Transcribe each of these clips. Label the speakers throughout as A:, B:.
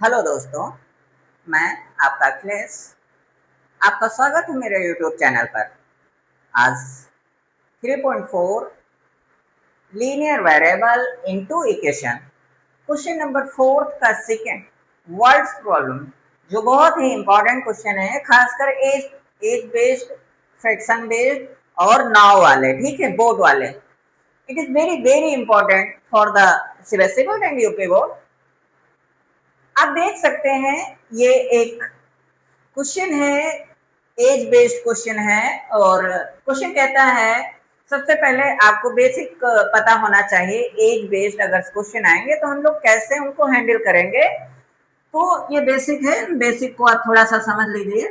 A: Hello दोस्तों, मैं आपका अखिलेश। आपका स्वागत है मेरे यूट्यूब चैनल पर। आज 3.4 linear variable into equation, question number 4 का सेकेंड वर्ड्स प्रॉब्लम, जो बहुत ही इंपॉर्टेंट क्वेश्चन है, खासकर age age based, fraction based और नाव वाले, ठीक है, बोर्ड वाले। It is very very important for the CBSE board and UP board. आप देख सकते हैं, ये एक क्वेश्चन है, एज बेस्ड क्वेश्चन है। और क्वेश्चन कहता है, सबसे पहले आपको बेसिक पता होना चाहिए, एज बेस्ड अगर क्वेश्चन आएंगे तो हम लोग कैसे उनको हैंडल करेंगे। तो ये बेसिक है, बेसिक को आप थोड़ा सा समझ लीजिए।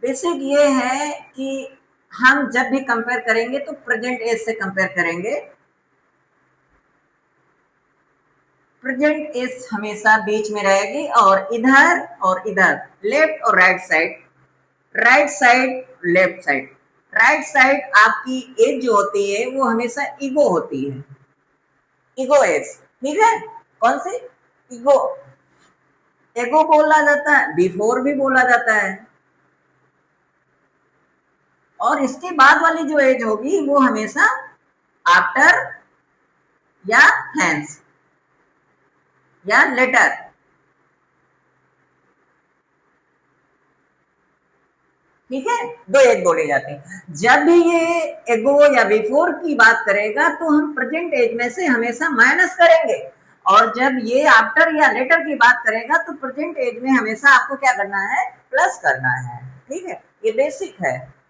A: बेसिक ये है कि हम जब भी कंपेयर करेंगे तो प्रेजेंट एज से कंपेयर करेंगे। प्रेजेंट एज हमेशा बीच में रहेगी और इधर लेफ्ट और right side, right side left side. Right side आपकी एज जो होती है वो हमेशा ईगो होती है, ईगो एज, ठीक है। कौन सी? ईगो। एगो बोला जाता है, बिफोर भी बोला जाता है। और इसके बाद वाली जो एज होगी वो हमेशा आफ्टर या हैंस या लेटर। ठीक है, दो एज बोले जाते हैं। जब भी ये एगो या बिफोर की बात करेगा तो हम प्रेजेंट एज में से हमेशा माइनस करेंगे, और जब ये आफ्टर या लेटर की बात करेगा तो प्रेजेंट एज में हमेशा आपको क्या करना है? प्लस करना है। ठीक है, ये बेसिक है।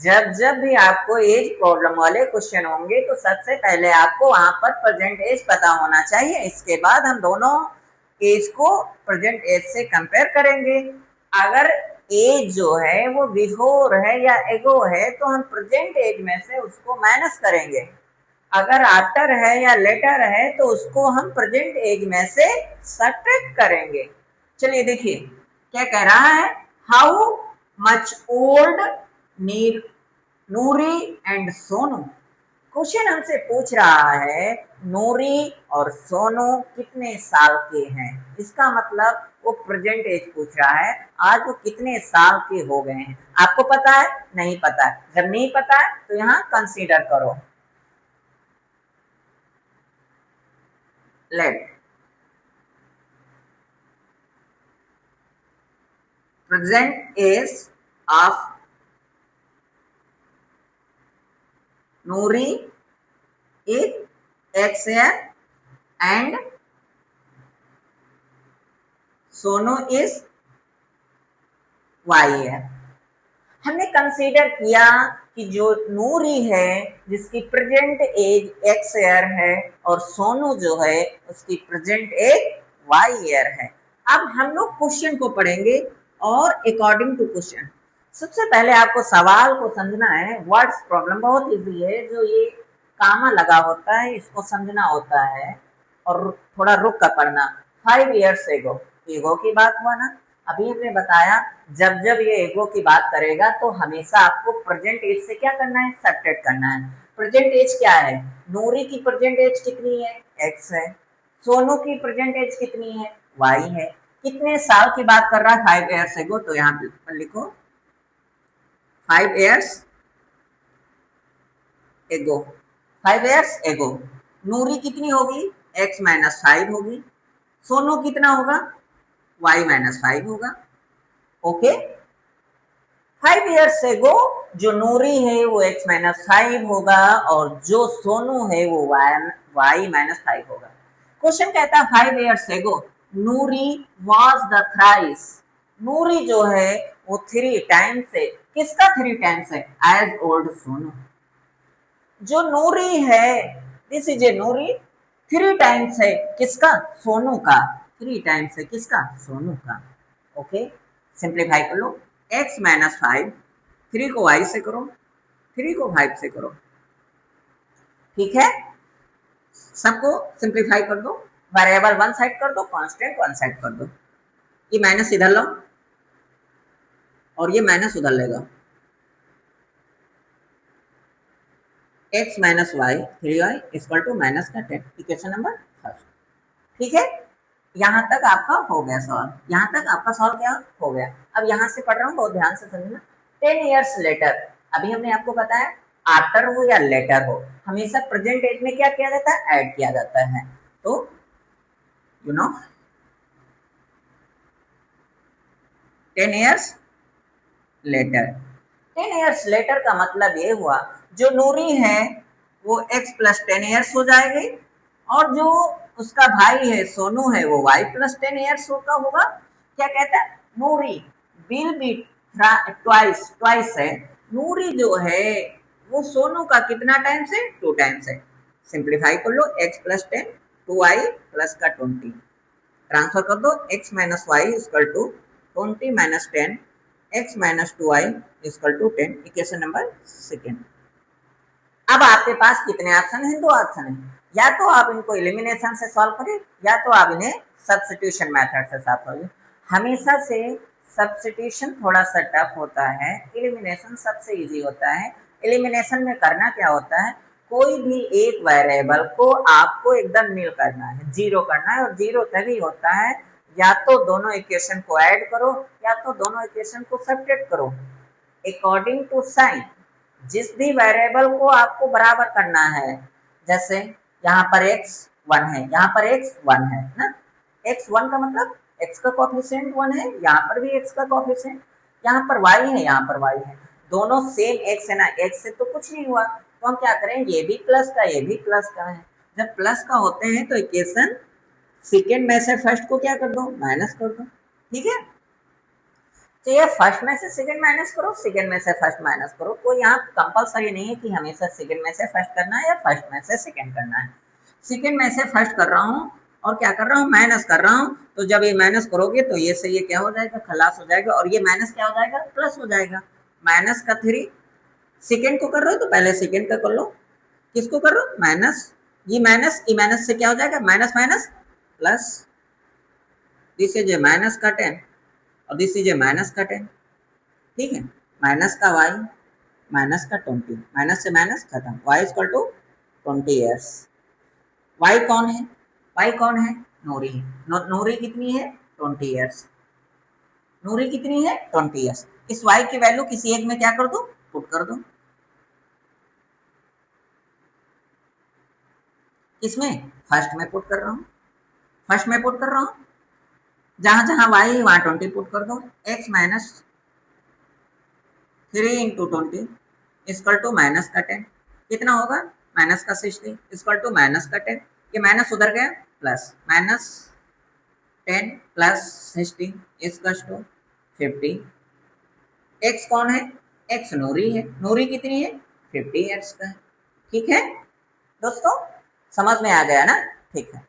A: जब जब भी आपको एज प्रॉब्लम वाले क्वेश्चन होंगे तो सबसे पहले आपको वहां पर प्रेजेंट एज पता होना चाहिए। इसके बाद हम दोनों एज को प्रेजेंट एज से कंपेयर करेंगे। अगर एज जो है वो बिफोर है या एगो है तो हम प्रेजेंट एज में से उसको माइनस करेंगे। अगर आफ्टर है या लेटर है तो उसको हम प्रेजेंट एज में से सब्ट्रैक्ट करेंगे। चलिए देखिए क्या कह रहा है। हाउ मच ओल्ड नीर नूरी एंड सोनू। क्वेश्चन हमसे पूछ रहा है नूरी और सोनू कितने साल के हैं। इसका मतलब वो प्रेजेंट एज पूछ रहा है, आज वो कितने साल के हो गए हैं। आपको पता है? नहीं पता है। जब नहीं पता है तो यहाँ कंसीडर करो। Let present age of Noori is x year and Sonu is y year. हमने कंसीडर किया कि जो नूरी है जिसकी प्रेजेंट एज एक्स ईयर है और सोनू जो है उसकी प्रेजेंट एज वाई ईयर है। अब हम लोग क्वेश्चन को पढ़ेंगे और अकॉर्डिंग टू क्वेश्चन सबसे पहले आपको सवाल को समझना है। वर्ड्स प्रॉब्लम बहुत इजी है, जो ये कामा लगा होता है इसको समझना होता है और थोड़ा रुक कर पढ़ना। 5 years एगो, ईगो की बात हुआ ना। अभी हमने बताया जब जब ये ईगो की बात करेगा तो हमेशा आपको प्रेजेंट एज से क्या करना है? सब्ट्रैक्ट करना है। प्रेजेंट एज क्या है? नूरी की प्रेजेंट एज कितनी है? एक्स है। सोनू की प्रेजेंट एज कितनी है? वाई है। कितने साल की बात कर रहा है? 5 years एगो, तो यहाँ पर लिखो 5 years एगो। 5 years एगो नूरी कितनी होगी? एक्स माइनस 5 होगी। सोनू कितना होगा? y-5 होगा। ओके, 5 years एगो जो नूरी है वो x-5 होगा और जो सोनू है वो y-5 होगा। क्वेश्चन कहता है 5 years एगो नूरी वॉज द थ्राइस। नूरी जो है वो 3 times है। किसका 3 times है? Age old Sonu. जो नूरी है, this is a Noori, 3 times है किसका? सोनू का। 3 times है किसका? सोनू का। ओके, सिंप्लीफाई कर लो। x-5, 3 को y से करो, 3 को 5 से करो। ठीक है, सबको सिंप्लीफाई कर दो। वेरिएबल वन साइड कर दो, कांस्टेंट वन साइड कर दो। ये माइनस इधर लो और ये माइनस उधर लेगा। x-y 3y equal to -10, equation number first. ठीक है, यहाँ तक आपका हो गया सॉल्व, यहाँ तक आपका सॉल्व क्या हो गया। अब यहाँ से पढ़ रहा हूँ, बहुत ध्यान से समझना। 10 years later, अभी हमने आपको बताया आफ्टर हो या लेटर हो, हमेशा प्रेजेंट एज में क्या किया जाता है, ऐड किया जाता है। तो you know 10 years later, 10 years later का मतलब ये हुआ जो नूरी है वो x प्लस 10 years हो जाएगी, और जो उसका भाई है सोनू है वो y प्लस 10 years का होगा। क्या कहता है, नूरी विल बी ट्वाइस, ट्वाइस है, नूरी जो है वो सोनू का कितना टाइम्स है, 2 टाइम्स है। सिंप्लीफाई कर लो, x प्लस 10 2y प्लस का 20, ट्रांसफर कर दो, x minus y equal to 20 minus 10 x minus 2y equal to 10, equation number second. अब आपके पास कितने ऑप्शन हैं, 2 ऑप्शन हैं, या तो आप इनको एलिमिनेशन से सॉल्व करें या तो आप इन्हें सब्स्टिट्यूशन मेथड से सॉल्व करें। हमेशा से सब्स्टिट्यूशन थोड़ा सा टफ होता है, एलिमिनेशन सबसे इजी होता है। एलिमिनेशन में करना क्या होता है, कोई भी एक वेरिएबल को आपको एकदम नील करना है, जीरो करना है, और जीरो तभी होता है या तो दोनों इक्वेशन को ऐड करो या तो दोनों इक्वेशन को सब्ट्रैक्ट करो अकॉर्डिंग टू साइन। जिस भी वेरिएबल को आपको बराबर करना है, जैसे यहाँ पर x 1 है, यहाँ पर x 1 है ना, x 1 का मतलब x का कोएफिशिएंट 1 है, यहाँ पर भी x का कोएफिशिएंट, यहाँ पर y है, यहाँ पर y है, दोनों सेम x है ना, x से तो कुछ नहीं हुआ, तो हम क्या करें, ये भी प्लस का ये भी प्लस का है। जब प्लस का होते हैं तो इक्वेशन सेकेंड में से फर्स्ट को क्या कर दो, माइनस कर दो, ठीक है। तो ये फर्स्ट में से सेकंड माइनस करो, सेकंड में से फर्स्ट माइनस करो, तो यहाँ कंपलसरी नहीं है कि हमेशा सेकंड में से फर्स्ट करना है या फर्स्ट में से सेकंड करना है। सेकंड में से फर्स्ट कर रहा हूँ और क्या कर रहा हूँ, माइनस कर रहा हूँ, तो जब ये माइनस करोगे तो ये से ये क्या हो जाएगा, खलास हो जाएगा, और ये माइनस क्या हो जाएगा, प्लस हो जाएगा। माइनस का 3 सेकेंड को कर रहे हो तो पहले सेकेंड का कर लो, किसको कर रहे हो, माइनस, ये माइनस से क्या हो जाएगा, minus minus plus, this is A minus का 10 और दिस इज ए माइनस का 10, ठीक है। माइनस का y माइनस का 20, माइनस से माइनस खत्म, y equal to 20 years. y कौन है, y कौन है, नूरी, नूरी कितनी है, 20 ईयर्स, नूरी कितनी है, 20 ईयर्स। इस y की वैल्यू किसी एक में क्या कर दो, पुट कर दो, इसमें फर्स्ट में पुट कर रहा हूँ, फर्स्ट में पुट कर रहा हूँ, जहां जहां y वहां 20 पुट कर दो, x minus 3 into 20 equal to minus का 10, कितना होगा, माइनस का 60 इक्वल टू माइनस का 10, ये माइनस उधर गया, plus minus 10 plus 60 equal to 50। X कौन है, एक्स नूरी है, नूरी कितनी है, 50 ईयर्स का है, ठीक है दोस्तों, समझ में आ गया ना, ठीक है।